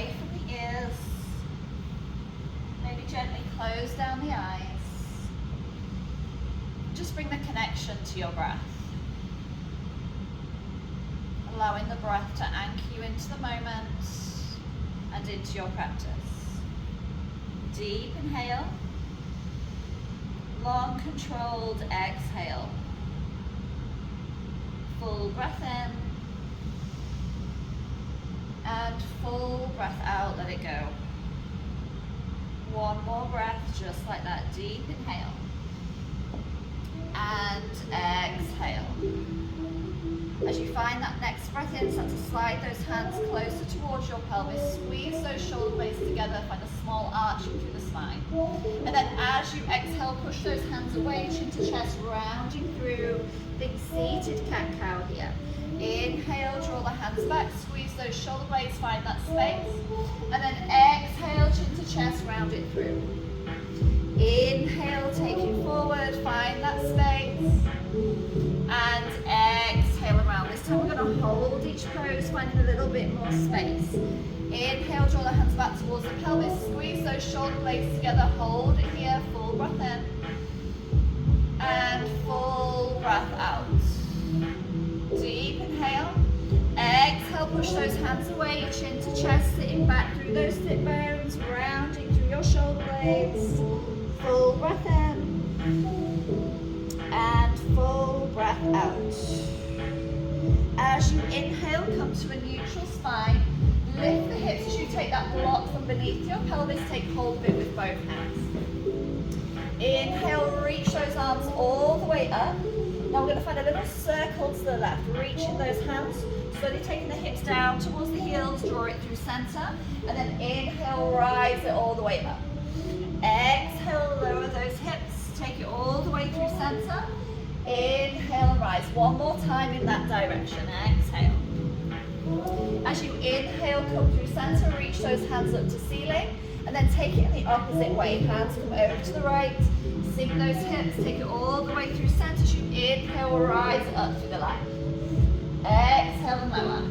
away from the ears. Maybe gently close down the eyes. Just bring the connection to your breath. Allowing the breath to anchor you into the moment and into your practice. Deep inhale. Long controlled exhale. Full breath in. And full breath out, let it go. One more breath, just like that. Deep inhale. And exhale. As you find that next breath in, start to slide those hands closer towards your pelvis. Squeeze those shoulder blades together. Find a small arching through the spine. And then as you exhale, push those hands away, chin to chest, rounding through. Big seated cat-cow here. Inhale, draw the hands back, squeeze those shoulder blades, find that space. And then exhale, chin to chest, round it through. Inhale, take you forward, find that space. And exhale around. This time we're going to hold each pose, finding a little bit more space. Inhale, draw the hands back towards the pelvis, squeeze those shoulder blades together, hold it here, full breath in. And full breath out. Deep inhale. Exhale, push those hands away, chin to chest, sitting back through those sit bones, rounding through your shoulder blades. Full breath in. And full breath out. As you inhale, come to a neutral spine. Lift the hips as you take that block from beneath your pelvis, take hold of it with both hands. Inhale, reach those arms all the way up. Now we're going to find a little circle to the left, reaching those hands, slowly taking the hips down towards the heels, draw it through center, and then inhale, rise it all the way up. Exhale, lower those hips, take it all the way through center. Inhale and rise. One more time in that direction. Exhale. As you inhale, come through center, reach those hands up to ceiling, and then take it in the opposite way. Hands come over to the right, sink those hips, take it all the way through center. As you inhale, rise up through the left. Exhale and lower.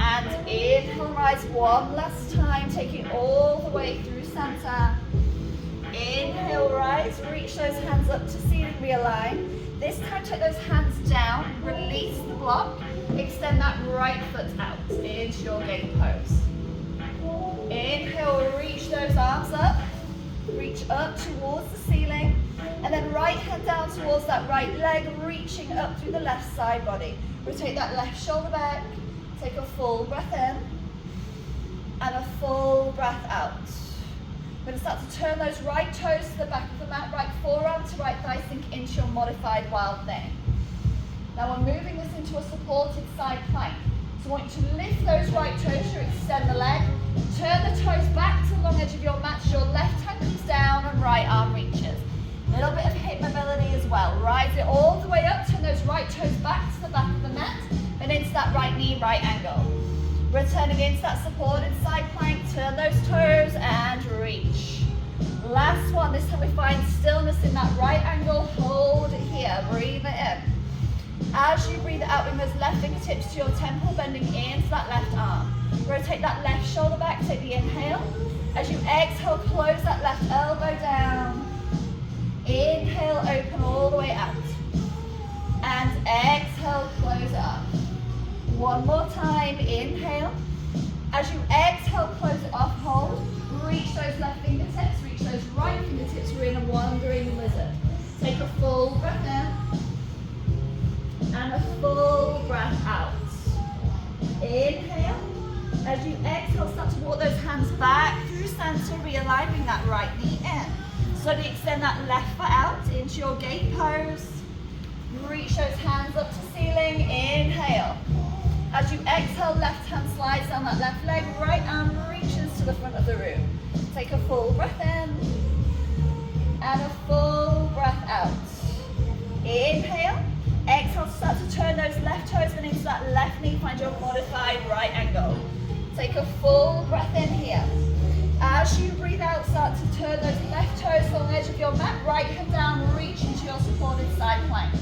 And inhale, rise one last time, taking it all the way through center. Inhale, rise, reach those hands up to ceiling, realign. This time take those hands down, release the block, extend that right foot out into your gate pose. Inhale, reach those arms up, reach up towards the ceiling, and then right hand down towards that right leg, reaching up through the left side body. Rotate that left shoulder back, take a full breath in, and a full breath out. We're going to start to turn those right toes to the back of the mat, right forearm to right thigh, sink into your modified wild thing. Now we're moving this into a supported side plank. So I want you to lift those right toes, you extend the leg, turn the toes back to the long edge of your mat, so your left hand comes down and right arm reaches. A little bit of hip mobility as well. Rise it all the way up, turn those right toes back to the back of the mat, and into that right knee, right angle. Returning into that supported side plank, turn those toes and reach. Last one, this time we find stillness in that right angle, hold it here, breathe it in. As you breathe it out, bring those left fingertips to your temple, bending into that left arm. Rotate that left shoulder back, take the inhale. As you exhale, close that left elbow down. Inhale, open all the way out. And exhale, close it up. One more time, inhale. As you exhale, close it off, hold. Reach those left fingertips, reach those right fingertips, we're in a wandering lizard. Take a full breath in. And a full breath out. Inhale. As you exhale, start to walk those hands back through center, realigning that right knee in. Slowly extend that left foot out into your gate pose. Reach those hands up to ceiling. Inhale. As you exhale, left hand slides down that left leg, right arm reaches to the front of the room. Take a full breath in. And a full breath out. Inhale. Exhale, start to turn those left toes and into that left knee, find your modified right angle. Take a full breath in here. As you breathe out, start to turn those left toes along the edge of your mat, right hand down, reach into your supported side plank.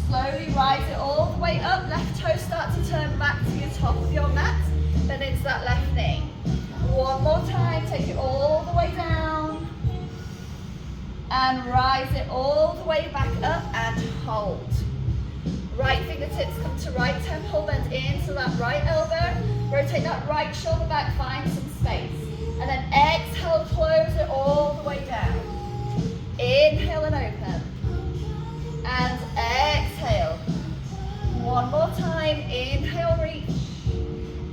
Slowly rise it all the way up, left toe start to turn back to your top of your mat, then into that left right temple bend into that right elbow. Rotate that right shoulder back, find some space. And then exhale, close it all the way down. Inhale and open. And exhale. One more time. Inhale, reach.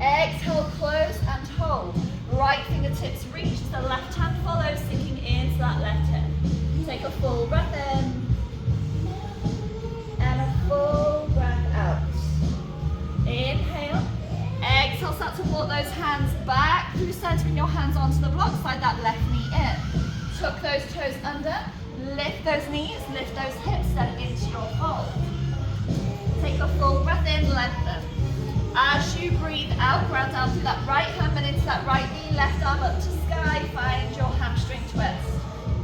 Exhale, close and hold. Right fingertips reach as the left hand follows, sinking into that left hip. Take a full breath in. And a full breath out. Inhale. Exhale, start to walk those hands back through center and your hands onto the block. Slide that left knee in. Tuck those toes under. Lift those knees, lift those hips, then into your fold. Take a full breath in, lengthen. As you breathe out, ground down through that right hand and into that right knee, left arm up to sky, find your hamstring twist.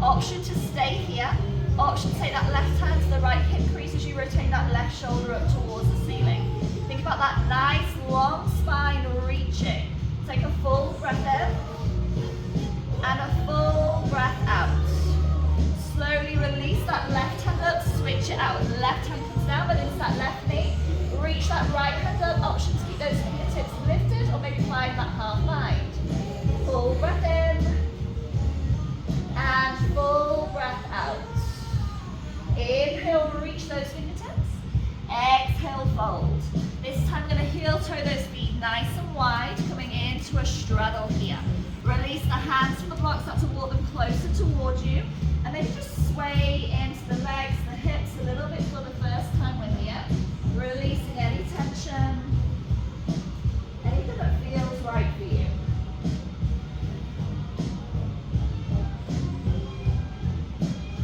Option to stay here. Option to take that left hand to the right hip crease as you rotate that left shoulder up towards the ceiling. Think about that nice long spine reaching. Take a full breath in and a full breath out. Slowly release that left hand up, switch it out. Left hand comes down, but into that left knee. Reach that right hand up. Option to keep those fingertips lifted or maybe find that half bind. Full breath in and full breath out. Inhale, reach those fingertips. Exhale, fold. This time I'm going to heel toe those feet nice and wide, coming into a straddle here. Release the hands from the block, start to walk them closer towards you. And then just sway into the legs, the hips a little bit for the first time we're here. Releasing any tension, anything that feels right for you.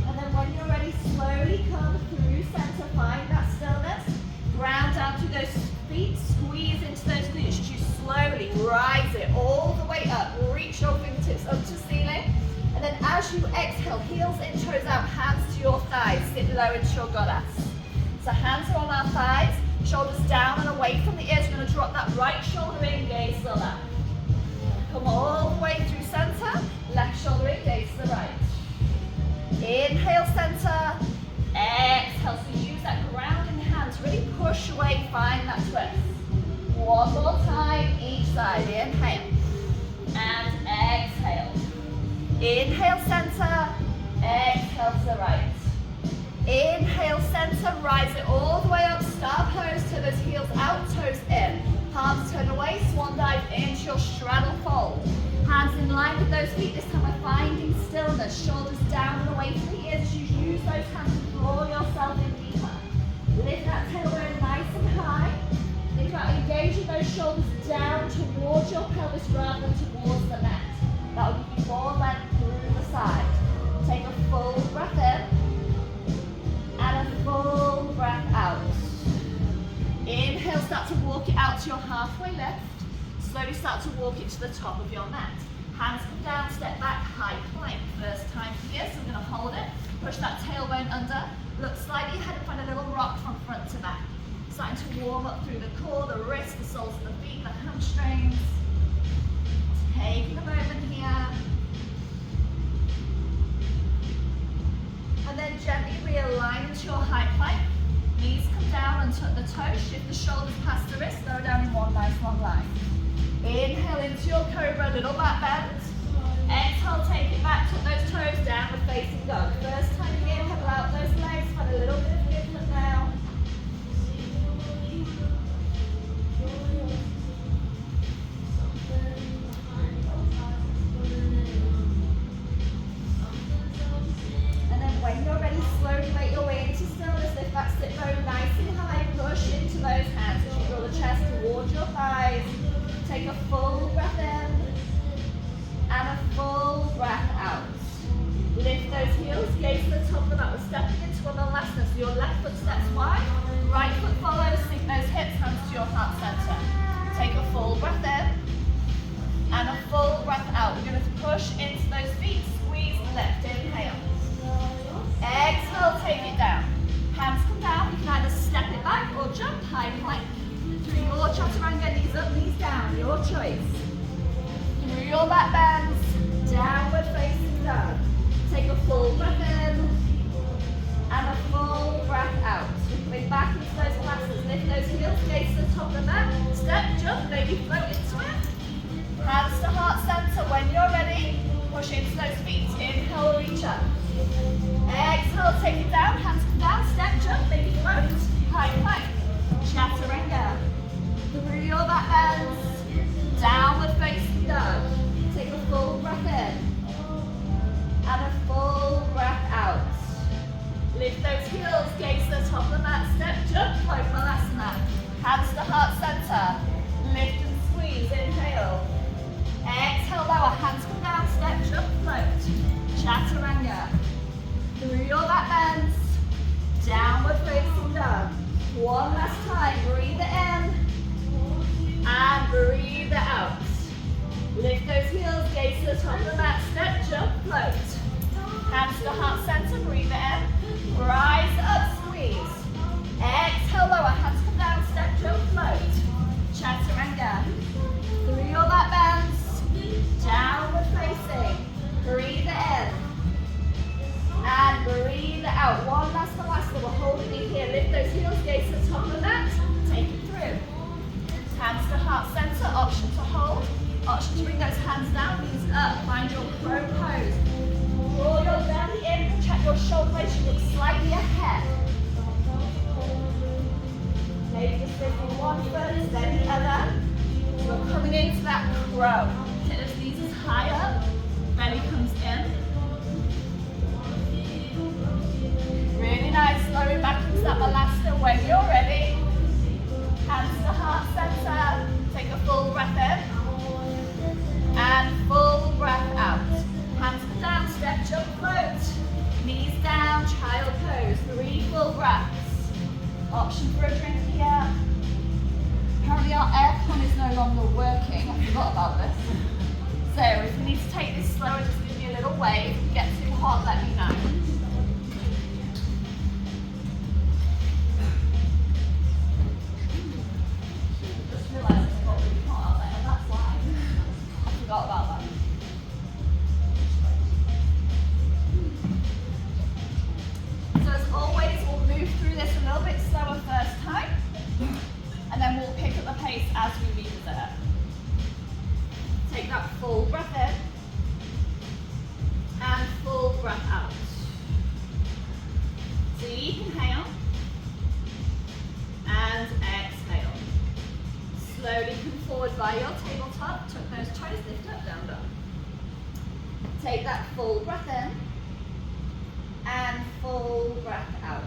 And then when you're ready, slowly come through center, find that stillness. Ground down through those feet, squeeze into those glutes as you slowly rise it all the way up. Reach your fingertips up to ceiling. And then as you exhale, heels in, toes out, hands to your thighs, sit low into your goddess. So hands are on our thighs, shoulders down and away from the ears. We're going to drop that right shoulder in, gaze to the left. Come all the way through center, left shoulder in, gaze to the right. Inhale, center, exhale. So use that grounding hand to really push away, find that twist. One more time, each side. Inhale and exhale. Inhale, center, exhale to the right. Inhale, center, rise it all the way up, star pose, toe those heels out, toes in. Palms turn away, swan dive into your straddle fold. Hands in line with those feet, this time we're finding stillness. Shoulders down and away from the ears, you use those hands to draw yourself in deeper. Lift that tailbone nice and high. Think about engaging those shoulders down towards your pelvis rather than towards the mat. That will give you more length through the side. Take a full breath in and a full breath out. Inhale, start to walk it out to your halfway lift. Slowly start to walk it to the top of your mat. Hands come down, step back, high plank. First time here, so we're going to hold it. Push that tailbone under. Look slightly ahead and find a little rock from front to back. Starting to warm up through the core, the wrists, the soles of the feet, the hamstrings. Taking a moment here. And then gently realign into your high plank. Knees come down and tuck the toes. Shift the shoulders past the wrists. Lower down in one nice long line. Inhale into your cobra, little back bend. Exhale, take it back, tuck those toes, downward facing dog. First time here, pedal out those legs, find a little bit of movement now. And then when you're ready, slowly make your way into stillness. Lift that sit bone nice and high, push into those hands as you draw the chest towards your thighs. Take a full breath in and a full breath out. Lift those heels, gaze to the top of the mat. We're stepping into Vinyasa. So your left foot steps wide, right foot follows, sink those hips, hands to your heart center. Take a full breath in and a full breath out. We're going to push into those feet, squeeze, lift, inhale. Exhale, take it down. Hands come down, you can either step it back or jump high plank. Through your chaturanga, knees up, knees down, your choice. Through your back bends, downward facing dog. Take a full breath in and a full breath out. Coming back into those planks, lift those those heels, gaze to the top of the mat. Step, jump, maybe float into it. Hands to heart center. When you're ready, push into those feet. Inhale, reach up. Exhale, take it down. Hands come down. Step, jump, maybe float. High plank. Chaturanga. Through your back bends. Downward facing dog. Take a full breath in. And a full breath out. Lift those heels, gaze to the top of the mat. Step, jump, float, Malasana. Hands to heart center. Lift and squeeze. Inhale. Exhale, lower. Hands come down. Step, jump, float. Chaturanga. Through your back bends. Downward facing dog. One last time. Breathe it in. And breathe it out. Lift those heels, gaze to the top of the mat. Step, jump, float. Hands to heart center. Breathe it in. Rise up, squeeze. Exhale, lower. Hands come down. Step, jump, float. Chaturanga. Through your back bends. Downward facing. Breathe it in. And breathe it out. One last Malasana. We're holding it here. Lift those heels, gaze to the top of the mat. Take it through. Hands to heart center. Option to hold. Option to bring those hands down. Knees up. Find your crow pose. Draw your belly in. Check your shoulder blades should look slightly ahead. Maybe just lifting one foot, then the other. We're coming into that crow. Take those knees as high up. Belly comes in. Really nice. Lowering back into that Malasana when you're ready. Hands to heart center. Take a full breath in. And full breath out. Hands down, step, jump, float. Knees down, child pose. 3 full breaths. Option for a drink here. Apparently our aircon is no longer working. I forgot about this. So if we need to take this slower, just give me a little wave. If you get too hot, let me know. Just realised it's got really hot out there. That's why. I forgot about that. So as always, we'll move through this a little bit slower first time, and then we'll pick up the pace as we revisit it. Take that full breath in, and full breath out. Deep inhale, and exhale. Slowly come forward by your tabletop, tuck those toes, lift up, down, down. Take that full breath in, and full breath out.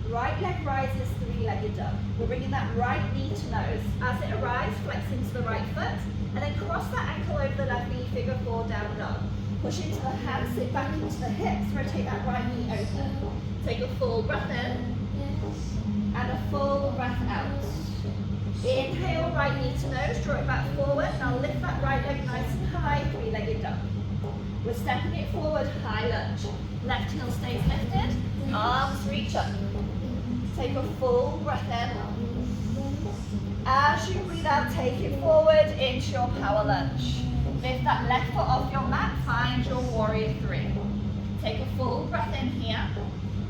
Right leg rises, 3-legged dog. We're bringing that right knee to nose. As it arrives, flex into the right foot, and then cross that ankle over the left knee, figure 4 down dog. Push into the hands, sit back into the hips, rotate that right knee open. Take a full breath in, and a full breath out. Inhale, right knee to nose, draw it back forward. Now lift that right leg nice and high, 3-legged dog. We're stepping it forward, high lunge. Left heel stays lifted, arms reach up. Take a full breath in. As you breathe out, take it forward into your power lunge. Lift that left foot off your mat, find your warrior 3. Take a full breath in here.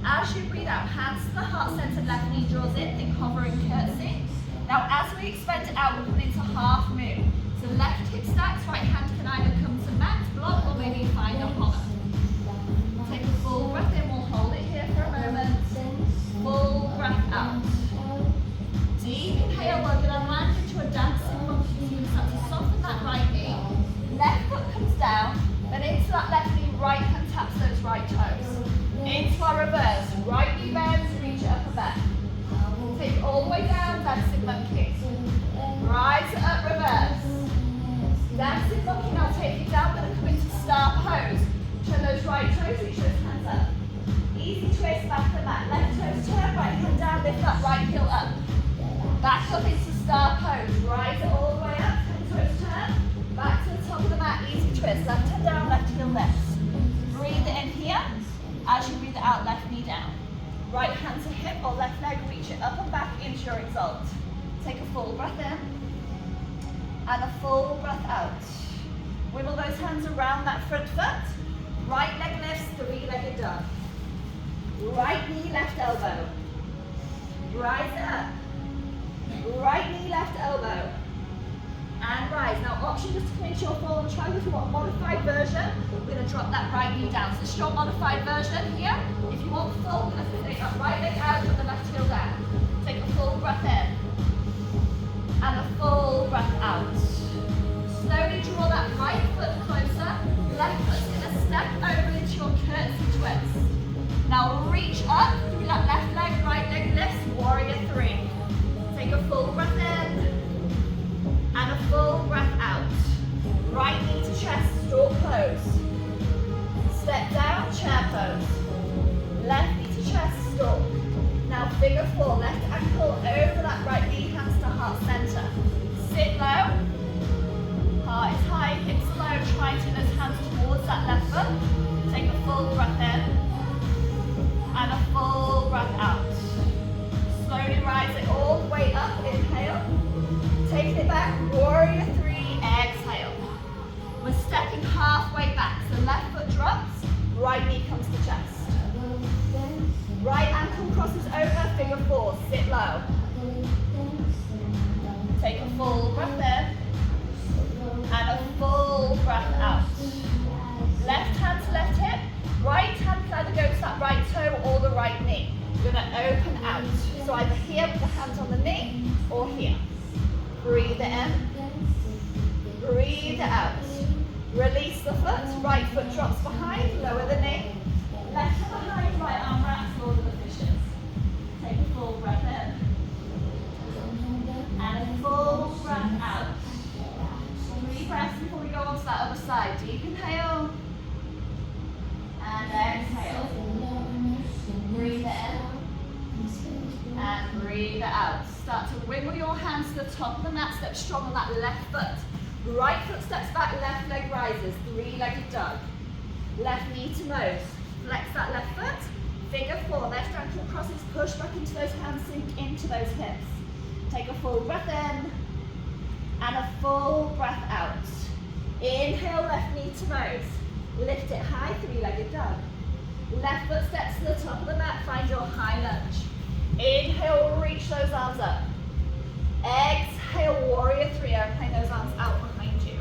As you breathe out, hands to the heart center, left knee draws in, think hovering curtsy. Now as we expand it out, we're coming into half moon. So left hip stacks, right hand can either come to mat, block, or maybe find a hover. Take a full breath in, we'll hold it here for a moment. Full breath out. Deep inhale, we're going to land into a dancing monkey. You start to soften that right knee. Left foot comes down, then into that left knee, right hand taps those right toes. Into our reverse, right knee bends, reach it up and back. Take it all the way down, dancing monkey. Rise it up, reverse. Dancing monkey, now take it down, we're going to come into star pose. Turn those right toes, reach those hands up. Easy twist back to the mat. Left toes turn, right hand down, lift that right heel up. Back up into star pose. Rise it all the way up, toes turn. Back to the top of the mat, easy twist. Left hand down, left heel lifts. Breathe it in here. As you breathe it out, left knee down. Right hand to hip or left leg, reach it up and back into your exalt. Take a full breath in. And a full breath out. Wiggle those hands around that front foot. Right leg lifts, 3-legged dog. Right knee, left elbow. Rise it up. Right knee, left elbow. And rise. Now option just to come into your forward triangle. If you want a modified version, we're going to drop that right knee down. So this is your modified version here. If you want full, we're going to take that right leg out, drop the left heel down. Take a full breath in. And a full breath out. Slowly draw that right foot closer. Left foot's going to step over into your curtsy twist. Now reach up through that left leg, right leg lifts, warrior three. Take a full breath in. And a full breath out. Right knee to chest, stork pose. Step down, chair pose. Left knee to chest, stork. Now figure four, left ankle over that right knee, hands to heart center. Sit low. Heart is high, hips low. Try to take those hands towards that left foot. Take a full breath in. And a full breath out. Slowly rise it all the way up, inhale. Take it back, warrior three, exhale. We're stepping halfway back, so left foot drops, right knee comes to chest. Right ankle crosses over, figure four, sit low. Take a full breath in, and a full breath out. Left hand to left hip, right hand can either go to that right toe or the right knee. You're going to open out, so either here with the hands on the knee, or here. Breathe it in, breathe it out. Release the foot, right foot drops behind, lower the knee. Left hand behind, right arm wraps, Lord of the Fishes. Take a full breath in. And a full breath out. 3 breaths before we go on to that other side. Deep inhale. And exhale. Breathe it in. And breathe it out. Start to wiggle your hands to the top of the mat, step strong on that left foot. Right foot steps back, left leg rises, 3-legged dog. Left knee to nose, flex that left foot, figure four, left ankle crosses, push back into those hands, sink into those hips. Take a full breath in, and a full breath out. Inhale, left knee to nose, lift it high, 3-legged dog. Left foot steps to the top of the mat, find your high lunge. Inhale, reach those arms up. Exhale, warrior three, opening those arms out behind you.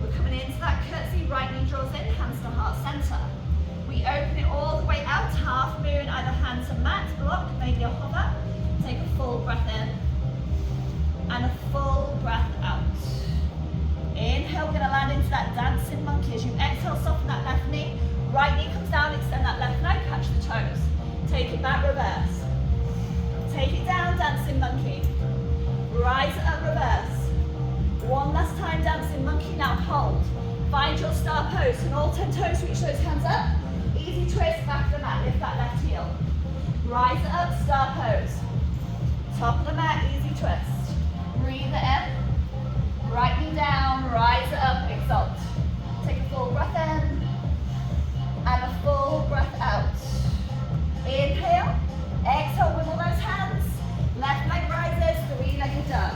We're coming into that curtsy, right knee draws in, hands to heart center. We open it all the way out, half moon, either hand to mat, block, maybe a hover. Take a full breath in, and a full breath out. Inhale, we're gonna land into that dancing monkey. As you exhale, soften that left knee. Right knee comes down, extend that left leg, catch the toes. Take it back, reverse. Take it down, dancing monkey. Rise it up, reverse. One last time, dancing monkey, now hold. Find your star pose, and all 10 toes, reach those hands up. Easy twist, back of the mat, lift that left heel. Rise it up, star pose. Top of the mat, easy twist. Breathe it in. Right knee down, rise it up, exalt. Take a full breath in, and a full breath out. Inhale. Exhale, wiggle those hands. Left leg rises, 3-legged dog.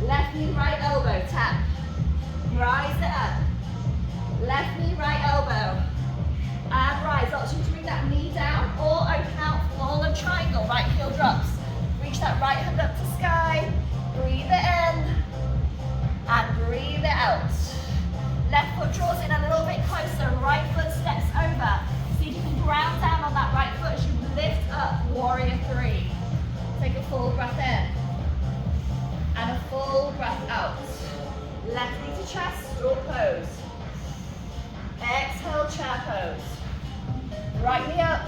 Left knee, right elbow, tap. Rise it up. Left knee, right elbow. And rise. Option to bring that knee down or open out, fallen triangle. Right heel drops. Reach that right hand up to sky. Breathe it in. And breathe it out. Left foot draws in a little bit closer. Right foot steps over. See if you can ground down on that right foot as you lift up, warrior three. Take a full breath in. And a full breath out. Left knee to chest, stork pose. Exhale, chair pose. Right knee up.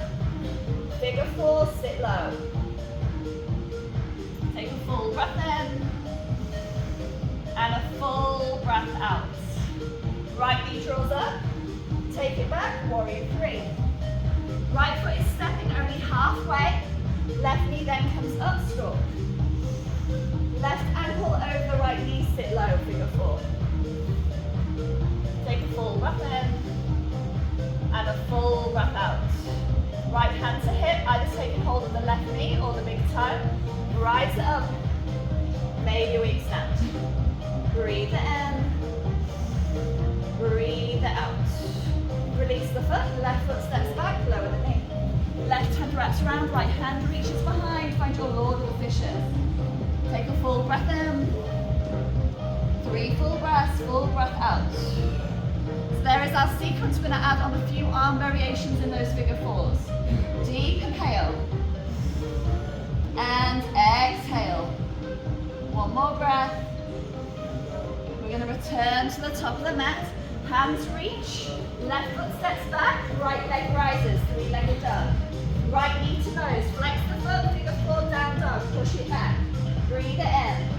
Figure four, sit low. Take a full breath in. And a full breath out. Right knee draws up. Take it back, warrior three. Right foot is stepping only halfway. Left knee then comes up, stork. Left ankle over the right knee, sit low, figure four. Take a full breath in, and a full breath out. Right hand to hip, either taking hold of the left knee or the big toe. Rise it up, maybe we extend. Breathe it in, breathe it out. Release the foot, left foot steps back, lower the knee. Left hand wraps around, right hand reaches behind, find your Lord of the Fishes. Take a full breath in. 3 full breath out. So there is our sequence. We're going to add on a few arm variations in those figure fours. Deep inhale. And exhale. One more breath. We're going to return to the top of the mat. Hands reach. Left foot steps back. Right leg rises. 3-legged dog. Right knee to nose. Flex the foot. Figure 4 down dog. Push it back. Breathe it in.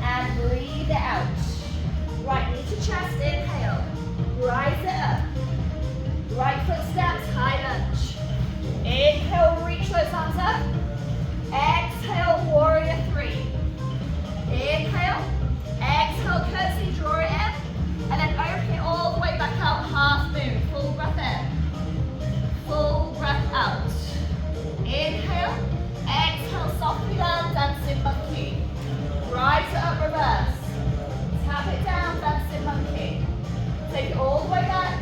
And breathe it out. Right knee to chest. Inhale. Rise it up. Right foot steps. High lunge. Inhale. Reach those arms up. Exhale. Warrior 3. Inhale. Exhale. Curtsy. Draw it in. And then open it all the way back out. Half moon. Full breath in. Full breath out. Inhale. Exhale. Softly land. Dancing monkey. Rise it up. Reverse. Tap it down. Dancing monkey. Take it all the way back.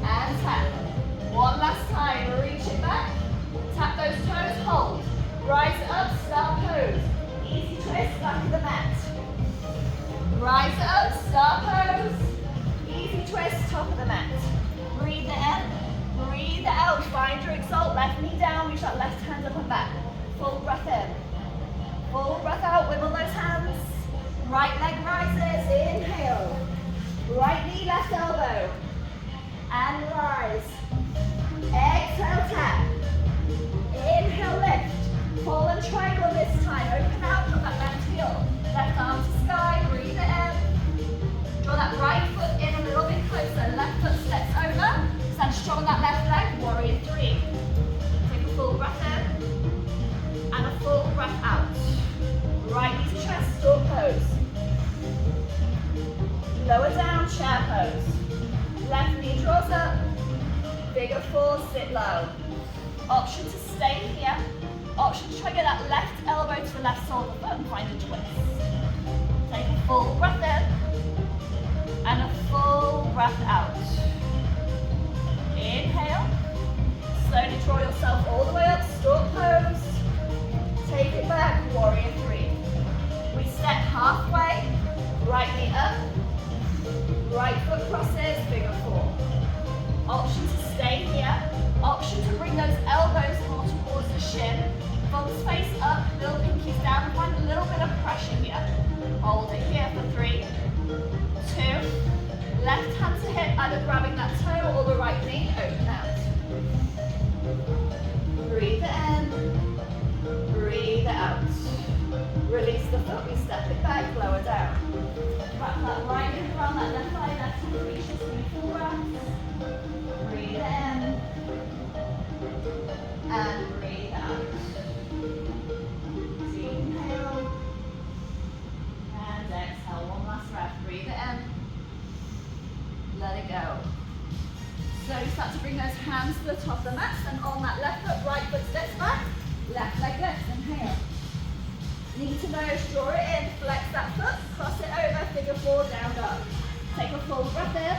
And tap. One last time. Reach it back. Tap those toes. Hold. Rise it up. Star pose. Easy twist. Back of the mat. Rise it up, star pose. Easy twist, top of the mat. Breathe it in, breathe it out. Find your exalt, left knee down, reach that left hand up and back. Full breath in. Full breath out, wiggle those hands. Right leg rises, inhale. Right knee, left elbow. And rise. Exhale, tap. Inhale, lift. Fallen triangle this time. Open out, put that left heel. Left arm to sky, breathe it in. Draw that right foot in a little bit closer. Left foot steps over. Stand strong on that left leg, warrior 3. Take a full breath in. And a full breath out. Right knee to chest, stork pose. Lower down, chair pose. Left knee draws up. Figure 4, sit low. Option to stay here. Option to try to get that left elbow to the left sole of the foot and find a twist. Take a full breath in and a full breath out. Inhale. Slowly draw yourself all the way up, stork pose. Take it back, warrior 3. We step halfway, right knee up, right foot crosses, figure 4. Option to stay here. Option to bring those elbows more towards the shin. Thumbs face up, little pinkies down. Find a little bit of pressure here. Hold it here for 3, 2. Left hand to hip, either grabbing that toe or the right knee. Open out. Breathe it in. Breathe it out. Release the foot. We step it back, lower down. Wrap that right hand around that left thigh. Left hand reaches 3 full breaths. Breathe in. And breathe out. Inhale. And exhale. One last breath. Breathe it in. Let it go. Slowly start to bring those hands to the top of the mat. And on that left foot, right foot steps back. Left leg lifts. Inhale. Knee to nose. Draw it in. Flex that foot. Cross it over. Figure 4 down dog. Take a full breath in.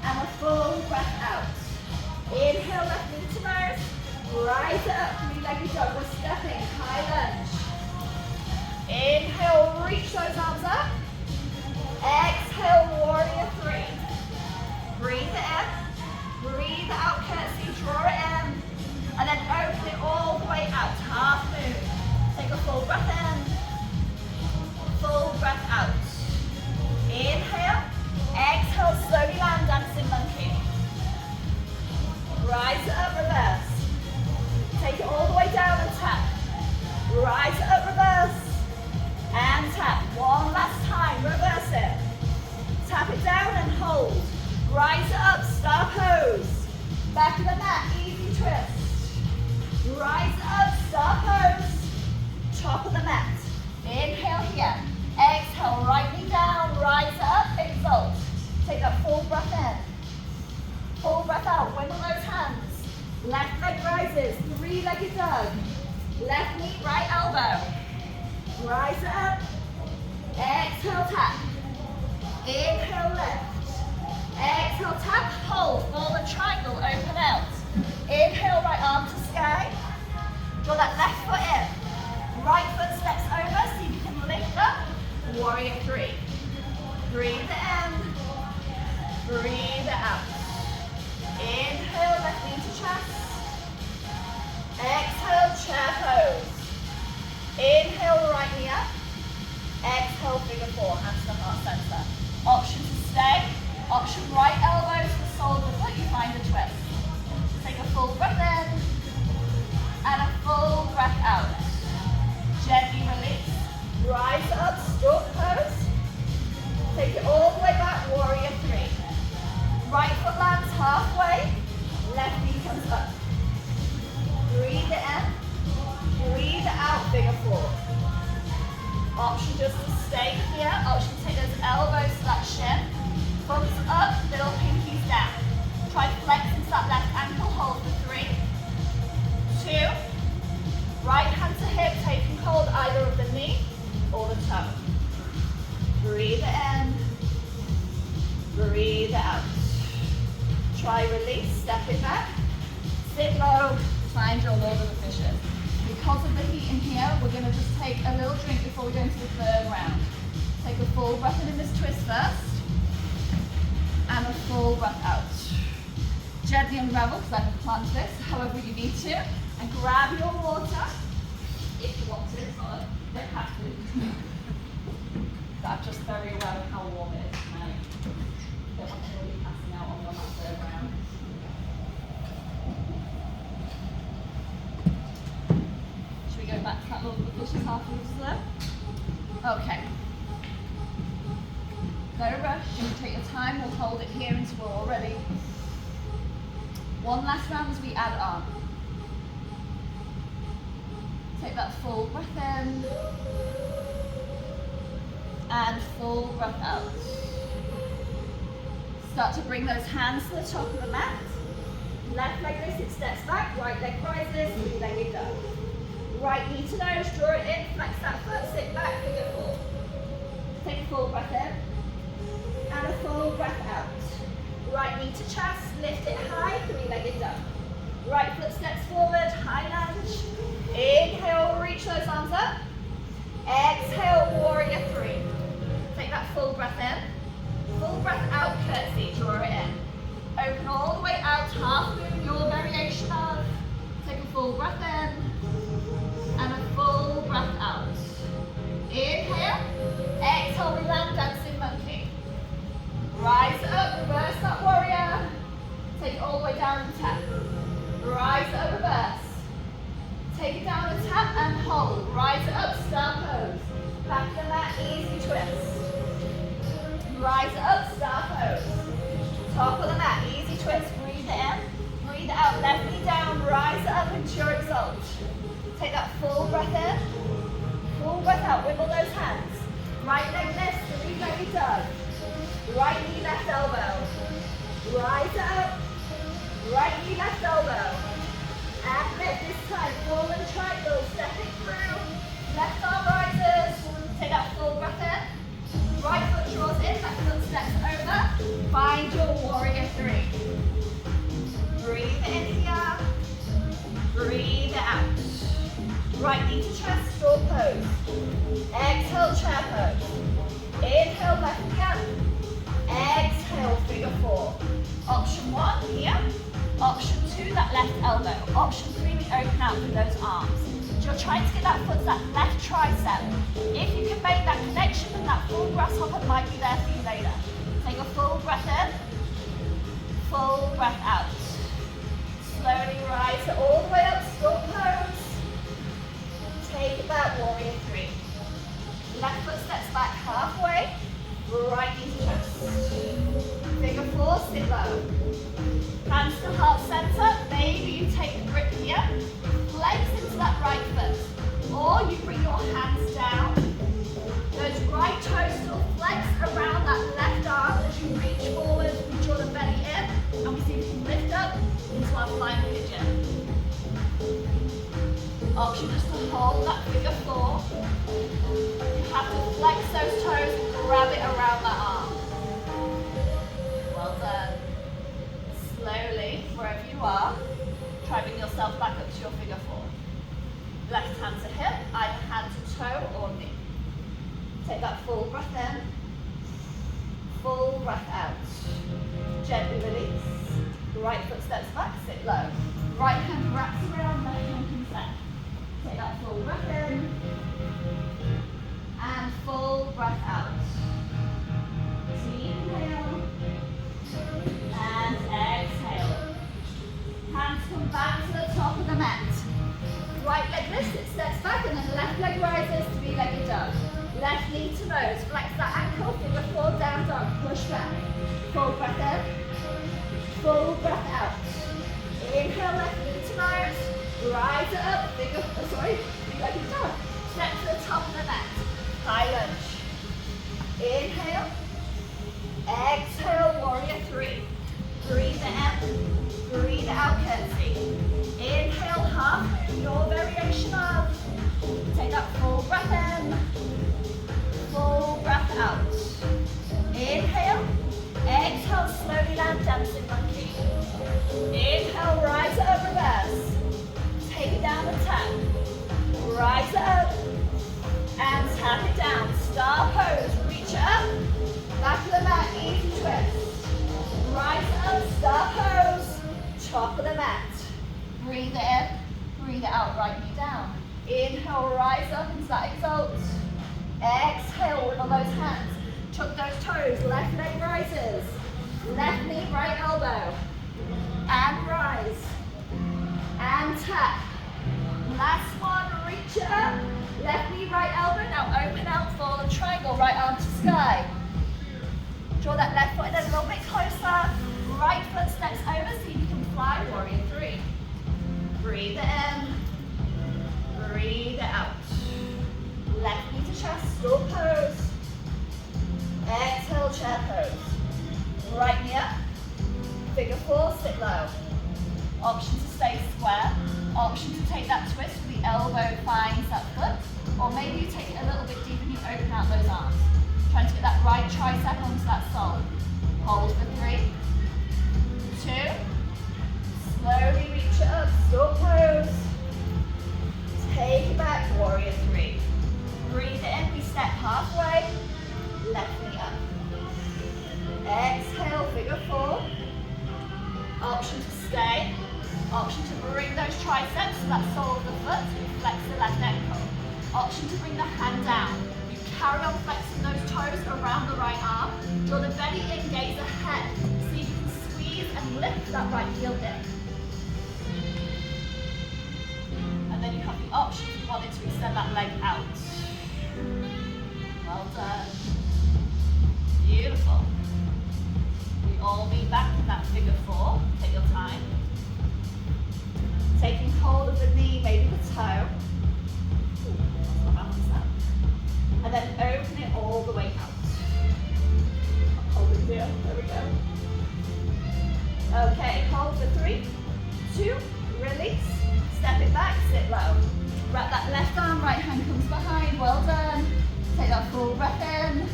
And a full breath out. Inhale, left knee to nose. Rise it up, 3-legged dog. We're stepping, high lunge. Inhale, reach those arms up. Exhale, warrior 3. Breathe it in. Breathe out, curtsy, draw it in. And then open it all the way out, half moon. Take a full breath in. Full breath out. Inhale. Exhale, slowly land, dancing monkey. Rise it up, reverse. Take it all the way down and tap. Rise it up, reverse. And tap. One last time, reverse it. Tap it down and hold. Rise it up, star pose. Back of the mat, easy twist. Rise it up, star pose. Top of the mat. Inhale here. Exhale, right knee down, rise it up, exalt. Take that full breath in. Full breath out, wiggle those hands. Left leg rises, 3-legged dog. Left knee, right elbow. Rise it up. Exhale, tap. Inhale, lift. Exhale, tap, hold. Forward triangle, open out. Inhale, right arm to sky. Draw that left foot in. Right foot steps over, so you can lift up. Warrior three. Breathe in. Breathe out. Inhale, left knee to chest. Exhale, chair pose. Inhale, right knee up. Exhale, figure four, hands to heart center. Option to stay. Option right elbow to the sole of the foot, you find a twist. Take a full breath in. And a full breath out. Gently release. Rise up, stork pose. Take it all the way back, warrior three. Right foot lands halfway. Left knee comes up. Breathe it in. Breathe it out, figure four. Option just to stay here. Option to take those elbows to that shin. Thumbs up, middle pinkies down. Try flex into that left ankle, hold for 3, 2. Right hand to hip, taking hold either of the knee or the toe. Breathe it in. Breathe it out. Try release, step it back. Sit low, find your Lord of the Fishes. Because of the heat in here, we're going to just take a little drink before we go into the third round. Take a full breath in this twist first. And a full breath out. Gently unravel, because I haven't planned this, however you need to. And grab your water, if you want to. It's not a bit have to. I'm just very aware of how warm it is tonight. Don't want anybody passing out on that third round. Should we go back to that Lord of the Fishes afterwards there? Okay. No rush, you take your time, we'll hold it here until we're all ready. One last round as we add on. Take that full breath in. And full breath out. Start to bring those hands to the top of the mat. Left leg lifted, steps back, right leg rises, knee leg up. Right knee to nose, draw it in, flex that foot, sit back, figure four. Take a full breath in. And a full breath out. Right knee to chest, lift it high, three-legged dog. Right foot steps forward, high lunge. Inhale, reach those arms up. Exhale, warrior three. Take that full breath in. Full breath out, curtsy, draw it in. Open all the way out, half moon, your variation of. Take a full breath in. And a full breath out. Inhale. Exhale, we land dancing monkey. Rise up, reverse that warrior. Take it all the way down and tap. Rise up, reverse. Take it down and tap and hold. Rise up, star pose. Back of the mat, easy twist. Rise up, star pose. Top of the mat, easy twist. Breathe it in, breathe it out. Left knee down, rise up into your exalt. Take that full breath in, full breath out. Wiggle those hands. Right leg lifts, three-legged dog. Right knee, left elbow. Rise up. Right knee, left elbow. And lift this time. Fallen triangle. Stepping through. Left arm rises. Take that full breath in. Right foot draws in. Left foot steps over. Find your warrior three. Breathe in here. Breathe out. Right knee to chest. Straw pose. Exhale, chair pose. Inhale, left knee up. Exhale, figure four. Option one here. Option two, that left elbow. Option three, we open out through those arms. So you're trying to get that foot to that left tricep. If you can make that connection, then that full grasshopper might be there for you later. Take a full breath in, full breath out. Slowly rise all the way up, stork pose. Take it back, warrior three. Left foot steps back halfway. Right knee to chest. Figure four, sit low. Hands to heart center. Maybe you take a grip here. Flex into that right foot. Or you bring your hands down. Those right toes still flex around that left arm as you reach forward. We draw the belly in. And we see if we can lift up into our flying pigeon. Option just to hold that figure four. You have to flex those toes and grab it around that arm. Well done. Slowly, wherever you are, try bring yourself back up to your figure four. Left hand to hip, either hand breath out. Gently release. Right foot steps back, sit low. Right hand wraps around, left hand comes back. Take that full breath in. And full breath out. Deep inhale. And exhale. Hands come back to the top of the mat. Right leg lifts, it steps back, and then left leg rises, three-legged dog. Left knee to nose, flex that ankle, finger four down dog, push back. Full breath in, full breath out. Inhale, left knee to nose, rise it up, three-legged dog. Step to the top of the mat, high lunge. Inhale, exhale, warrior three. Breathe in, breathe out, curtsy. Inhale, half, your variation of. Take that full breath in, full breath out. Inhale, exhale, slowly land, dancing monkey. Inhale, rise it up, reverse. Take it down and tap. Rise it up, and tap it down. Star pose, reach it up, back of the mat, easy twist. Rise it up, star pose, top of the mat. Breathe it in, breathe it out, right knee down. Inhale, rise up into that exalt. Exhale, wiggle those hands. Tuck those toes, left leg rises. Left knee, right elbow. And rise. And tap. Last one, reach it up. Left knee, right elbow. Now open out, forward triangle, right arm to sky. Draw that left foot in a little bit closer. Right foot steps over so you can fly, warrior three. Breathe it in, breathe it out. Left knee to chest, stool pose. Exhale, chair pose. Right knee up, figure four, sit low. Option to stay square, option to take that twist where the elbow finds that foot, or maybe you take it a little bit deeper and you open out those arms. Trying to get that right tricep onto that sole. Hold for 3, 2, slowly reach it up, stool pose. Take it back, warrior three. Breathe it in, we step halfway, left knee up. Exhale, figure four. Option to stay, option to bring those triceps to that sole of the foot, flex the left ankle. Option to bring the hand down. You carry on flexing those toes around the right arm, draw the belly in, gaze ahead. See if you can squeeze and lift that right heel in. And then you have the option if you wanted to extend that leg out. Well done. Beautiful. We all meet back in that figure four. Take your time. Taking hold of the knee, maybe the toe. Ooh, that's not balance that. And then open it all the way out. Hold it here. There we go. Okay, hold for 3, 2, release. Step it back, sit low. Wrap that left arm, right hand comes behind. Well done. Take that full breath in.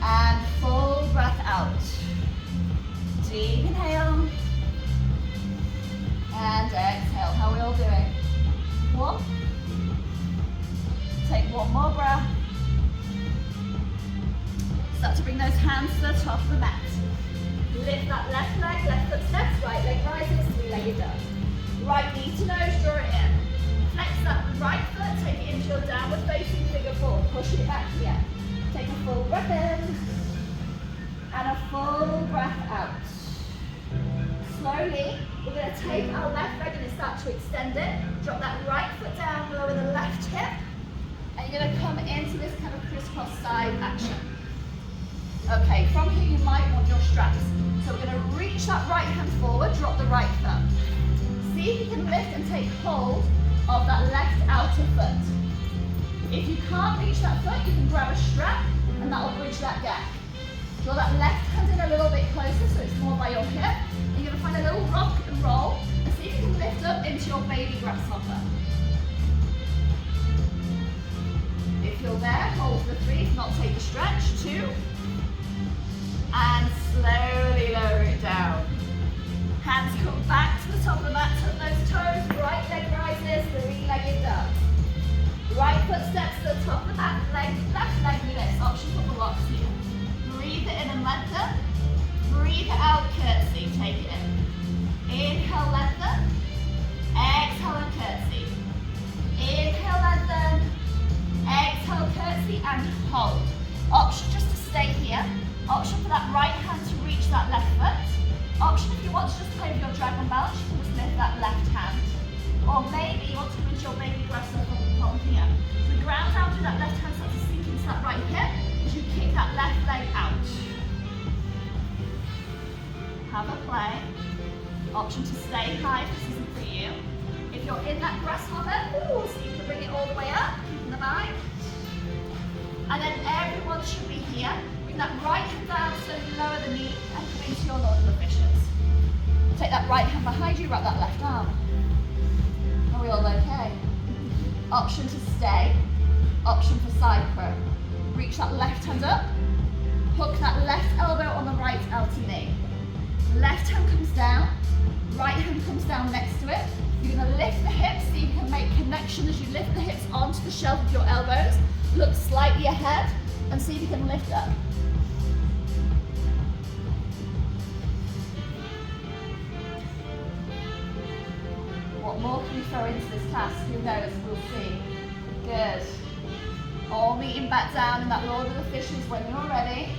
And full breath out. Deep inhale. And exhale. How are we all doing? 1. Take one more breath. Start to bring those hands to the top of the mat. Lift that left leg, left foot steps, right leg rises, three-legged dog. Right knee to nose, draw it in. Flex that right foot, take it into your downward facing figure four. Push it back here. Take a full breath in. And a full breath out. Slowly, we're going to take our left leg and start to extend it. Drop that right foot down, lower the left hip. And you're going to come into this kind of crisscross side action. Okay, from here you might want your straps. So we're going to reach that right hand forward, drop the right thumb. See if you can lift and take hold of that left outer foot. If you can't reach that foot, you can grab a strap and that will bridge that gap. Draw that left hand in a little bit closer so it's more by your hip. And you're going to find a little rock and roll and see if you can lift up into your baby grasshopper. If you're there, hold for 3, if not take the stretch, 2. And slowly lower it down. Hands come back to the top of the mat, tuck those toes, right leg rises, three-legged dog. Right foot steps to the top of the mat, left leg release, option for blocks here. Breathe it in and lengthen. Breathe it out, curtsy, take it in. Inhale, lengthen. Exhale and curtsy. Inhale, lengthen. Exhale, curtsy and hold. Option just to stay here. Option for that right hand to reach that left foot. Option if you want to just play with your dragon balance, you can just lift that left hand. Or maybe you want to reach your baby grasshopper from here. So the ground down through that left hand starts to sink into that right hip as you kick that left leg out. Have a play. Option to stay high if this isn't for you. If you're in that grasshopper, so you can bring it all the way up, keeping the mind. And then everyone should be here. Bring that right hand down, so you lower the knee and come into your Lord of the Fishes. Take that right hand behind you, wrap that left arm. Are we all okay? Option to stay. Option for side crow. Reach that left hand up. Hook that left elbow on the right outer knee. Left hand comes down. Right hand comes down next to it. You're going to lift the hips, so you can make connection as you lift the hips onto the shelf of your elbows. Look slightly ahead and see if you can lift up. What more can we throw into this class? Who knows? We'll see. Good. All meeting back down in that Lord of the Fishes when you're ready.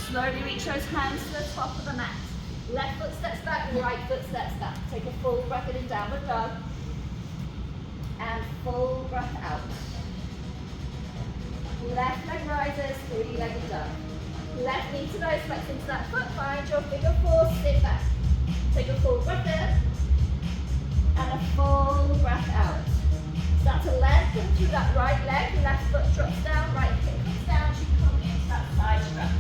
Slowly reach those hands to the top of the mat. Left foot steps back, right foot steps back. Take a full breath in downward dog. And full breath out. Left leg rises, three-legged dog. Left knee to nose, flex into that foot. Find your figure four, sit back. Take a full breath in. And a full breath out. Start to lengthen through that right leg. Left foot drops down, right hip comes down. You come into that side stretch.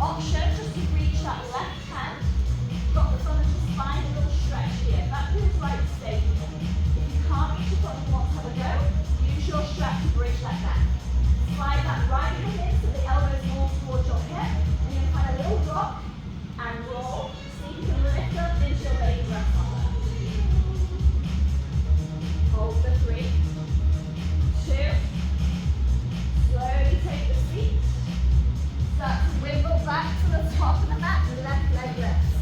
Option, just to reach that left hand. Drop the front and just find a little stretch here. That feels like stay here. If you can't reach the front and want to have a go, use your strap to bridge like that. Slide that right hand in so the elbows more towards your hip. And you're going to find a little rock and roll. See if you can lift up into your baby grasshopper. Hold for 3, 2. Slowly take the seat. Start to wiggle back to the top of the mat. Left leg lifts.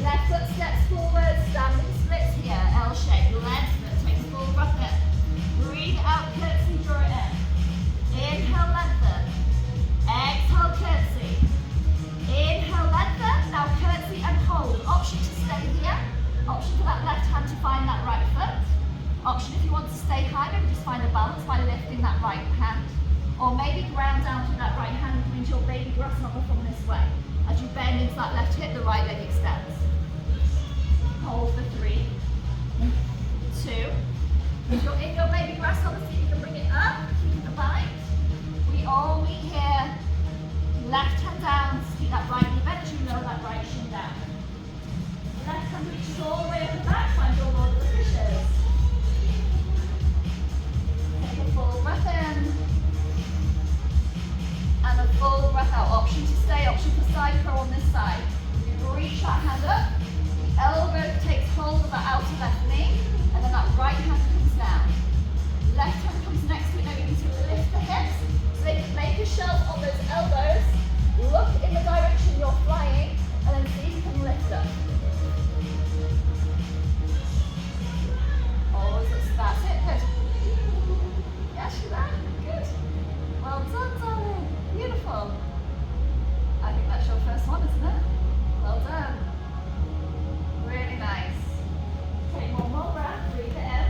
Left foot steps forward. Standing splits here. L shape. Lengthen. Take a full breath in. Breathe out. Curtsy. Draw it in. Inhale. Lengthen. Exhale. Curtsy. Inhale. Lengthen. Now curtsy and hold. Option to stay here. Option for that left hand to find that right foot. Option if you want to stay high, maybe just find a balance by lifting that right hand. Or maybe ground down through that right hand and come into your baby grasshopper from this way. As you bend into that left hip, the right leg extends. Hold for 3, 2. If you're in your baby grasshopper, see if you can bring it up, keep the bind. We all meet here. Left hand down, keep that right knee bent as you lower that right shin down. Left hand reaches all the way up the back, find your Lord of the Fishes. Take a full breath in. And a full breath out. Option to stay, option for side crow on this side. Reach that hand up. The elbow takes hold of that outer left knee. And then that right hand comes down. Left hand comes next to it. Now you need to lift the hips so they can make a shelf on those elbows. Look in the direction you're flying. And then see if you can lift up. Oh, that's it. Good. Yes, you're there. Good. Well done, darling. Beautiful. I think that's your first one, isn't it? Well done. Really nice. Take one more breath. Breathe it in.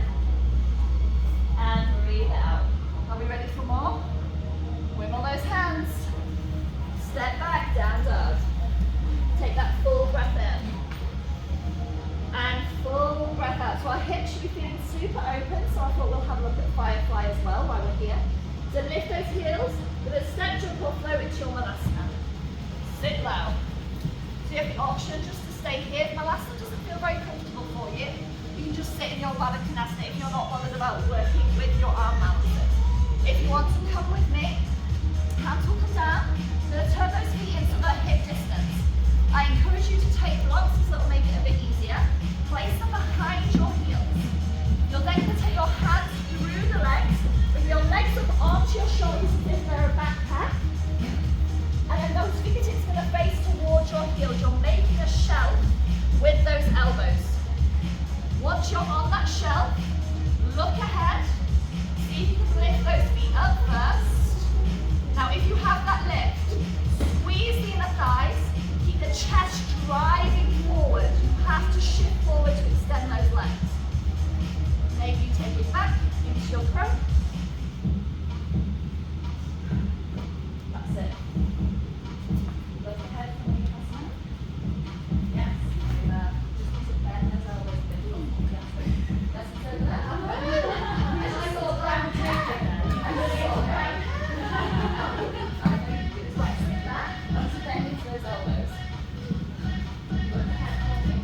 And breathe it out. Are we ready for more? Wiggle those hands. Step back, down dog. Take that full breath in. And full breath out. So our hips should be feeling super open, so I thought we'll have a look at Firefly as well while we're here. So lift those heels with a step jump or flow into your Malasana. Sit low. So you have the option just to stay here. If Malasana doesn't feel very comfortable for you, you can just sit in your Baddha Konasana if you're not bothered about working with your arm mounted. If you want to come with me, hands will come down. You're going to turn those feet into the hip distance. I encourage you to take blocks so that will make it a bit easier. Place them behind your heels. You're then going to take your hands through the legs. Bring your legs up onto your shoulders as if they're a backpack. chest driving forward. You have to shift forward to extend those legs. Maybe you take it back into your prone. That's it. Look ahead from the vinyasa. Yes. Just need to bend those elbows a bit longer. Yes. Let's go there. I saw brown too. I really saw brown. It's like sit back. Let's bend into those elbows. Look ahead for me.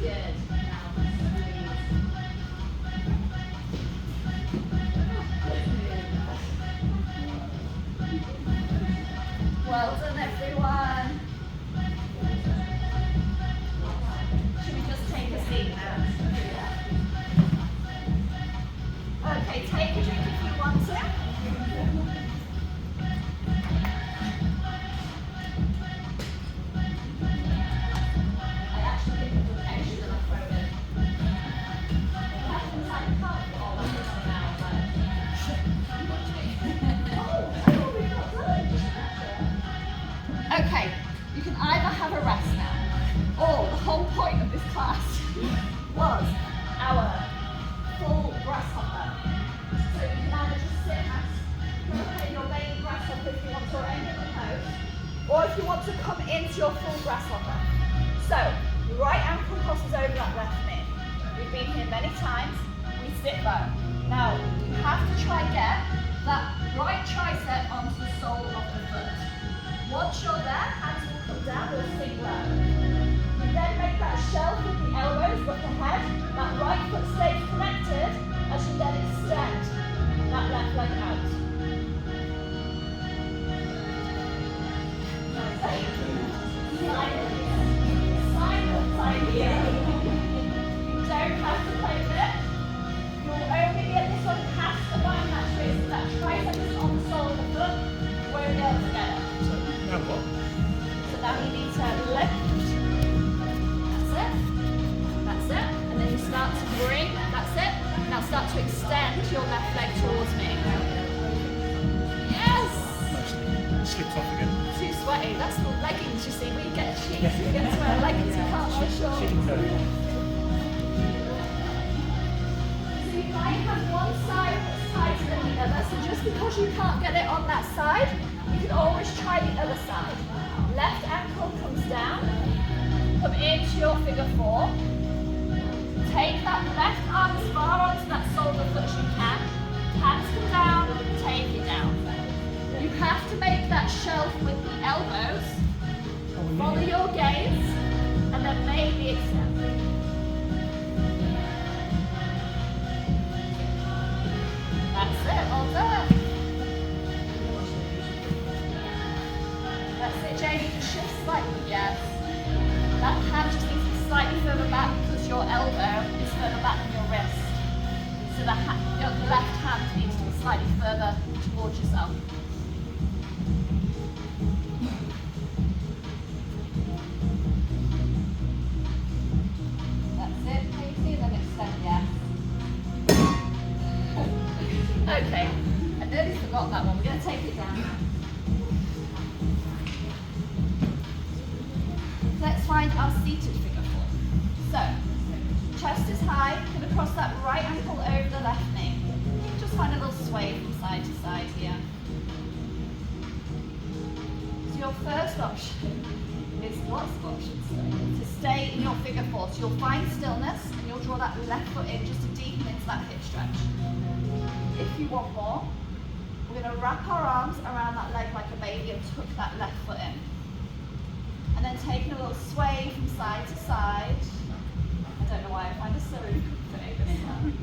Yes. Good. Now squeeze. Well done, everyone. Should we just take a seat now? Okay, take a drink if you want to. I actually think it's an extra than I throw in. Left side can't put all that on now, but watch me. Oh, I already got done. Okay, you can either have a rest now, or the whole point of this class was our full grasshopper. So you can either just sit as your baby grasshopper if you want to, or any other pose, or if you want to come into your full grasshopper. So, your right ankle crosses over that left knee. We've been here many times, we sit low. Now, you have to try and get that right tricep onto the sole of the foot. Once you're there, hands will come down, we'll sink low. You then make that shelf with the elbows, look ahead, that right foot stays connected as you then extend that left leg out. Side here. You don't have to play with it. You'll only get this one past the line that twist. That tricep is on the sole of the foot. You won't be able to get it. Now what? So now you need to lift. That's it. That's it. And then you start to bring. That's it. Now start to extend your left leg towards me. Yes! It slipped off again. Too sweaty. That's not leggings, you see. We get cheats. We get to wear leggings. You can't wear shorts. So you might have one side that's tighter than the other. So just because you can't get it on that side, you can always try the other side. Left ankle comes down. Come into your figure four. Take that left arm as far onto that sole of the foot as you can. Hands come down, take it down. You have to make that shelf with the elbows. Follow your gaze, and then maybe extend. That's it, well done. That's it, Jamie, just shift slightly, yes. That hand just needs to be slightly further back because your elbow is further back than your wrist. So your left hand needs to be slightly further towards yourself. That's it, Katie, then extend, yes. Okay, I nearly forgot that one. We're going to take it down now. Let's find our seated figure four. So, chest is high, going to cross that right ankle over the left knee. You can just find a little sway from side to side here. So your first option is what's the option? To stay in your figure four. So you'll find stillness and you'll draw that left foot in just to deepen into that hip stretch. If you want more, we're going to wrap our arms around that leg like a baby and tuck that left foot in. And then taking a little sway from side to side. I don't know why I find this so comforting.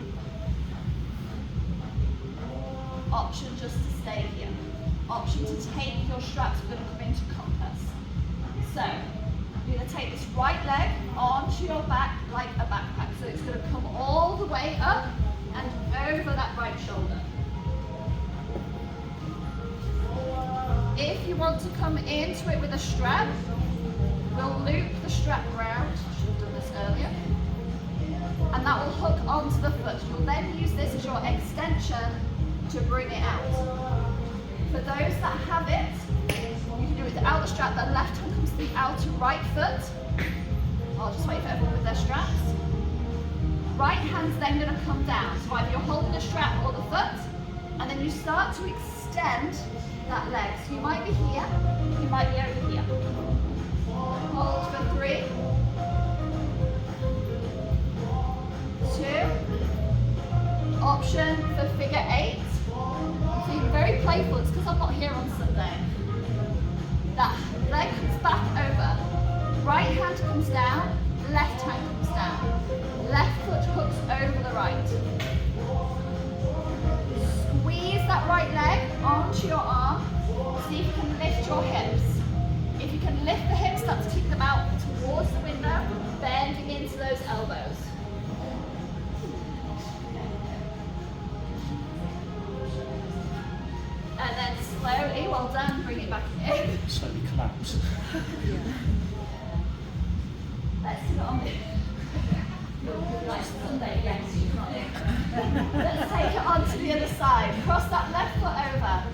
Option just to stay here. Option to take your straps, we're going to come into compass. So, you're going to take this right leg onto your back like a backpack. So it's going to come all the way up and over that right shoulder. If you want to come into it with a strap, we'll loop the strap round. Should have done this earlier. And that will hook onto the foot. You'll then use this as your extension to bring it out. For those that have it, you can do it without the strap. That left hand comes the outer right foot. I'll just wait for everyone with their straps. Right hand's then going to come down. So either you're holding a strap or the foot, and then you start to extend that leg. So you might be here, you might be over here. Hold for 3, 2, option for figure 8. So you're very playful, it's because I'm not here on Sunday. That leg comes back over, right hand comes down, left hand comes down, left foot hooks over the right. Squeeze that right leg onto your arm, see if you can lift your hips. If you can lift the hips, start to kick them out towards the window, bending into those elbows. And then slowly, well done, bring it back in. Slowly collapse. Let's do it on the like Sunday, yes, she's not in. Let's take it on to the other side. Cross that left foot over.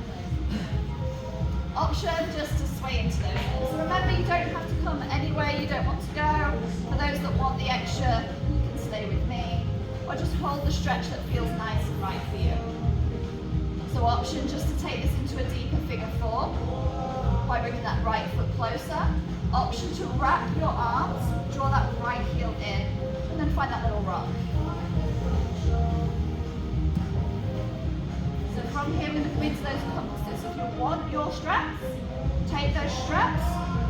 Option just to sway into those hips. So remember, you don't have to come anywhere you don't want to go. For those that want the extra, you can stay with me. Or just hold the stretch that feels nice and right for you. So option just to take this into a deeper figure 4 by bringing that right foot closer. Option to wrap your arms, draw that right heel in, and then find that little rock. So from here, we're going to come into those compasses. So if you want your straps, take those straps,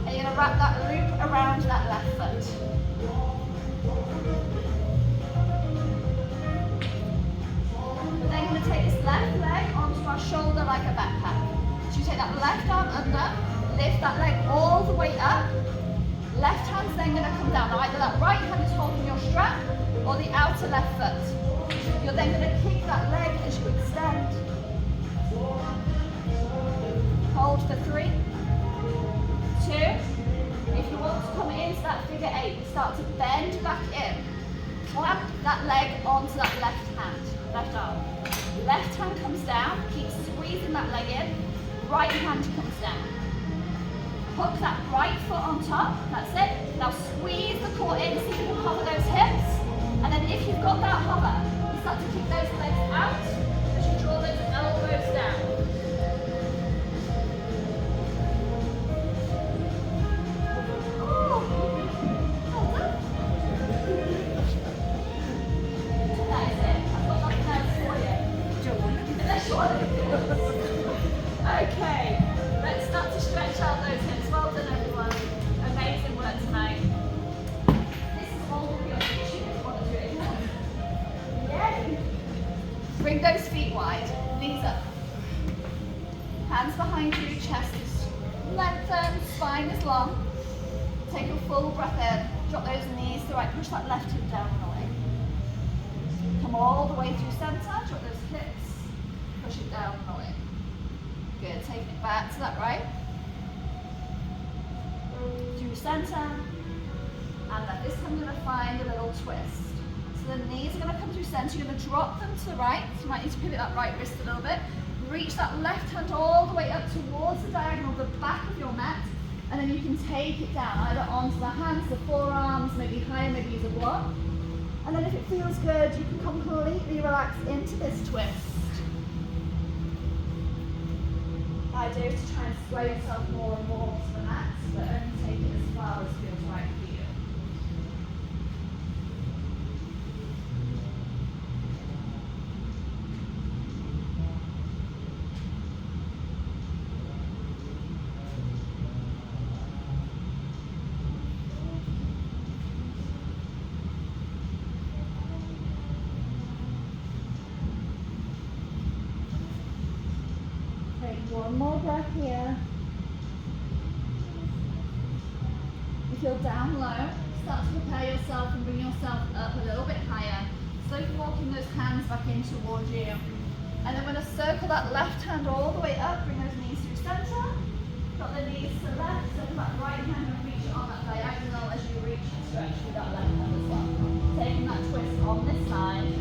and you're going to wrap that loop around that left foot. We're then going to take this left leg onto our shoulder like a backpack. So you take that left arm under, lift that leg all the way up. Left hand's then going to come down. Now either that right hand is holding your strap or the outer left foot. You're then going to kick that leg as you extend. Hold for 3, 2. If you want to come into that figure 8, start to bend back in. Clamp that leg onto that left hand, left arm. Left hand comes down, keep squeezing that leg in. Right hand comes down. Hook that right foot on top, that's it. Now squeeze the core in, see if you can hover those hips. And then if you've got that hover, you start to kick those legs out as you draw those elbows down. Oh, well done. That is it. I've got nothing else for you. Unless you want to. Okay, let's start to stretch out those hips. Well done, everyone. Amazing work tonight. This is all of your teaching if you want to do it again. Yay! Bring those feet wide, knees up. Hands behind you, chest is lengthened, spine is long. Take a full breath in, drop those knees to the right, push that left hip down and away. Come all the way through center, drop those hips, push it down and away. Good, taking it back to that right. Through center. And then this time I'm going to find a little twist. So the knees are going to come through center. You're going to drop them to the right. So you might need to pivot that right wrist a little bit. Reach that left hand all the way up towards the diagonal, the back of your mat. And then you can take it down, either onto the hands, the forearms, maybe higher, maybe use a block. And then if it feels good, you can completely relax into this twist. The idea is to try and sway yourself more and more to the mat, but only take it as far as feels right for you. One more breath here. If you're down low, start to prepare yourself and bring yourself up a little bit higher. Slowly walking those hands back in towards you. And then we're going to circle that left hand all the way up, bring those knees through center. Got the knees to the left, circle that right hand and reach it on that diagonal as you reach and stretch through that left hand as well. Taking that twist on this side.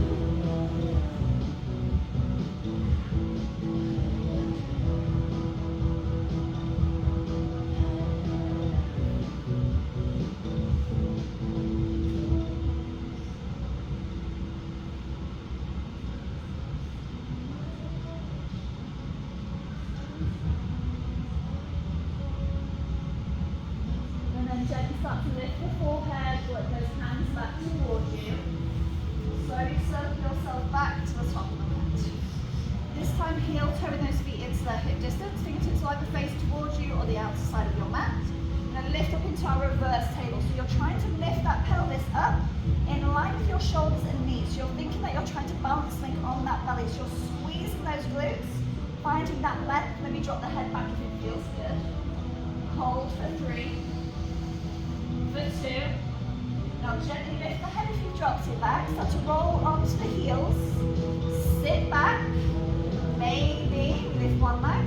then gently start to lift the forehead, work those hands back towards you. Slowly circle yourself back to the top of the mat. This time heel toeing those feet into their hip distance, fingertips will either face towards you or the outer side of your mat. And then lift up into our reverse table. So you're trying to lift that pelvis up in line with your shoulders and knees. So you're thinking that you're trying to balance something on that belly. So you're squeezing those glutes, finding that length. Maybe drop the head back if it feels good. Hold for 3, for 2. Now gently lift the head if you've dropped it back. Start to roll onto the heels. Sit back. Maybe lift one leg.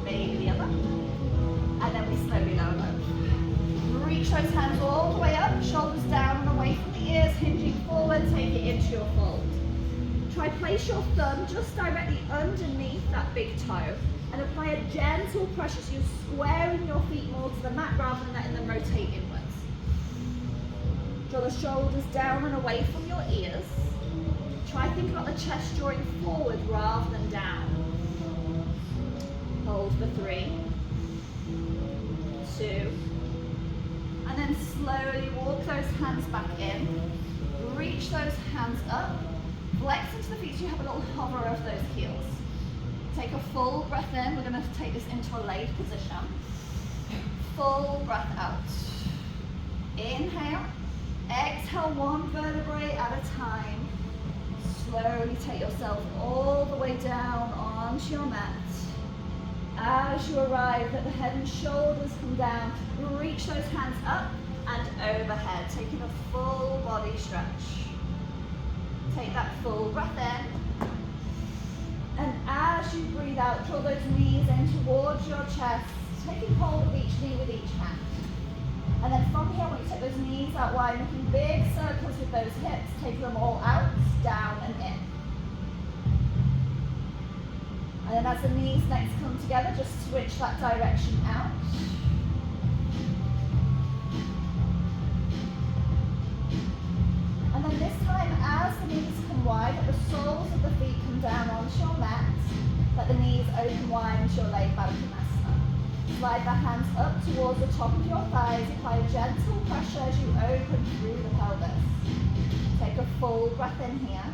Maybe the other. And then we slowly lower both. Reach those hands all the way up. Shoulders down and away from the ears. Hinging forward. Take it into your fold. Try place your thumb just directly underneath that big toe. And apply a gentle pressure so you're squaring your feet more to the mat rather than letting them rotate inwards. Draw the shoulders down and away from your ears. Try think about the chest drawing forward rather than down. Hold for 3, 2, and then slowly walk those hands back in. Reach those hands up. Flex into the feet so you have a little hover of those heels. Take a full breath in. We're going to take this into a laid position. Full breath out. Inhale. Exhale one vertebrae at a time. Slowly take yourself all the way down onto your mat. As you arrive at the head and shoulders come down, reach those hands up and overhead, taking a full body stretch. Take that full breath in. And as you breathe out, draw those knees in towards your chest, taking hold of each knee with each hand. And then from here, when you take those knees out wide, making big circles with those hips, take them all out, down and in. And then as the knees next come together, just switch that direction out. And then this time, as the knees come wide, let the soles of the feet come down onto your mat. Let the knees open wide into your leg Baddha-Konasana. Slide the hands up towards the top of your thighs. Apply a gentle pressure as you open through the pelvis. Take a full breath in here.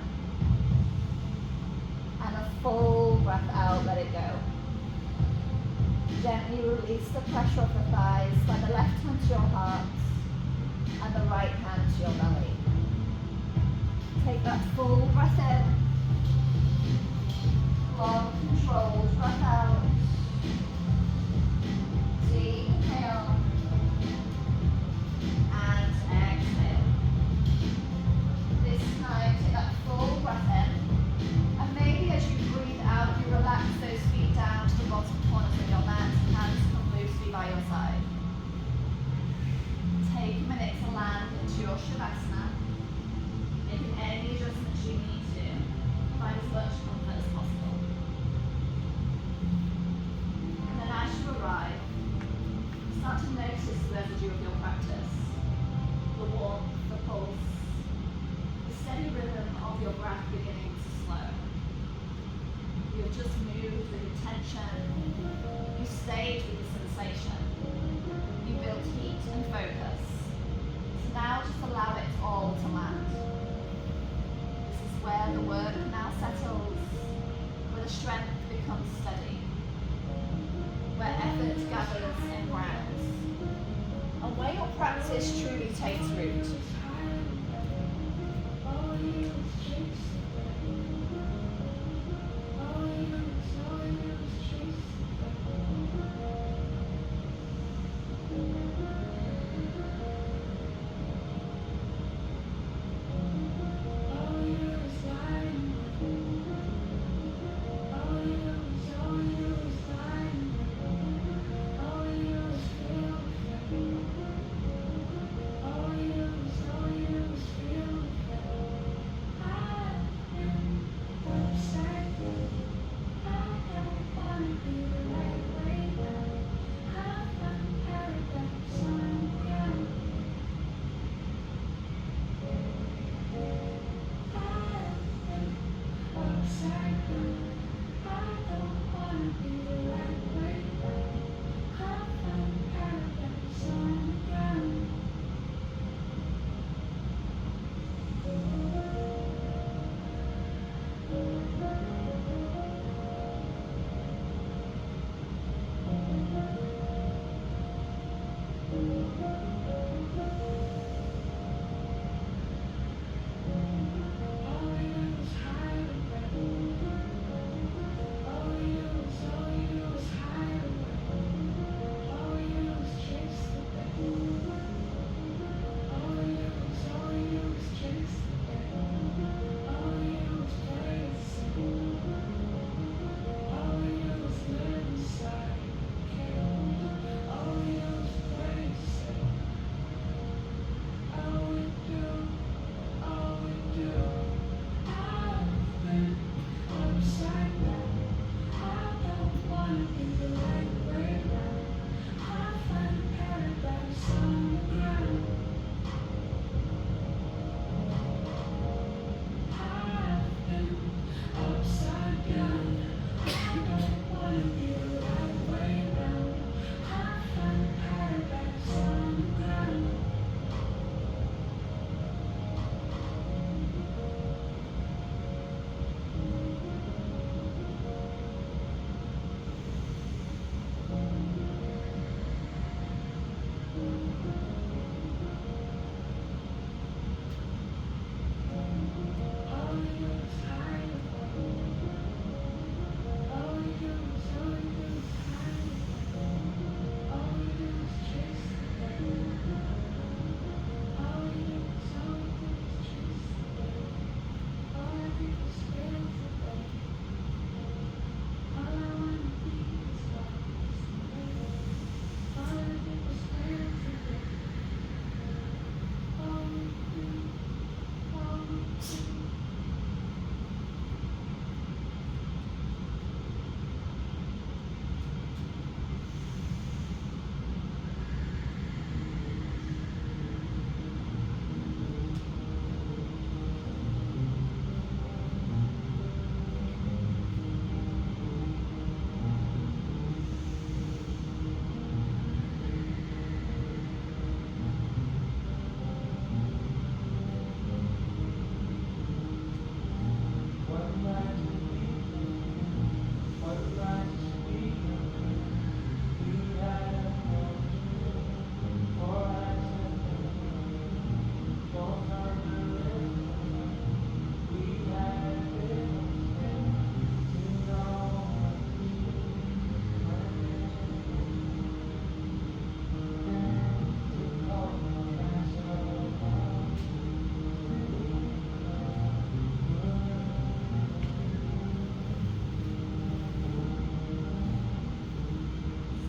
And a full breath out, let it go. Gently release the pressure of the thighs. Slide the left hand to your heart and the right hand to your belly. Take that full breath in. Long, controlled breath out. Deep inhale. And exhale. This time, take that full breath in. And maybe as you breathe out, you relax those feet down to the bottom corners of your mat. Hands come loosely by your side. Take a minute to land into your Shavasana. Making any adjustments you need to. Find as much comfort as possible. And then as you arrive, start to notice the residue of your practice. The warmth, the pulse, the steady rhythm of your breath beginning to slow. You have just moved with intention. You stayed with the sensation. You built heat and focus. So now just allow it all to land. This is where the work now settles, where the strength becomes steady, where effort gathers in grounds, and where your practice truly takes root.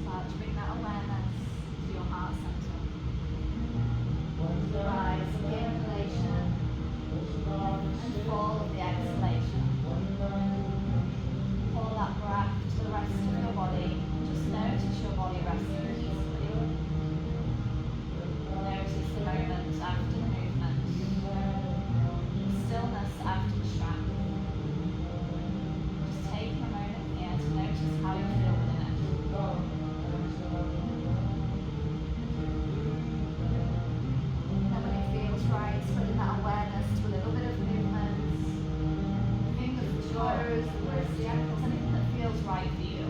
Start to bring that awareness to your heart center. Rise of the inhalation and fall of the exhalation. Pull that breath to the rest of your body. Just notice your body resting peacefully. Notice the moment after the movement. The stillness after the strap. Just taking a moment here to notice how you feel within it. And when it feels right, spreading that awareness to a little bit of movement. Fingers, the toes, the wrists, the ankles, anything that feels right for you.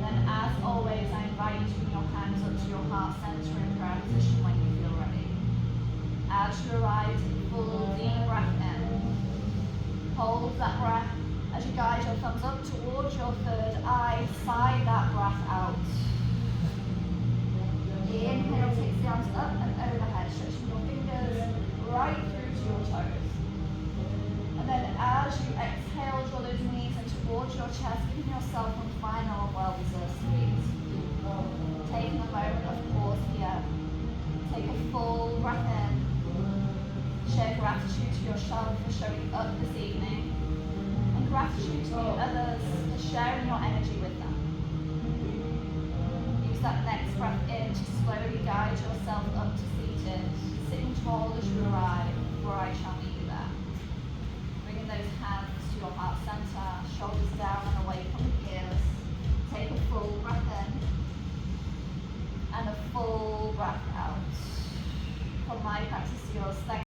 Then as always, I invite you to bring your hands up to your heart center in prayer position when you feel ready. As you arrive, take a full deep breath in. Hold that breath as you guide your thumbs up towards your third eye. Sigh that breath out. Inhale, takes the arms up and overhead, stretching your fingers right through to your toes. And then as you exhale, draw those knees in towards your chest, giving yourself one final well-deserved squeeze. Taking a moment of pause here. Take a full breath in. Share gratitude to yourself for showing up this evening. And gratitude to the others for sharing your energy with them. Use that next breath in to slowly guide yourself up to seated, sitting tall as you arrive, where I shall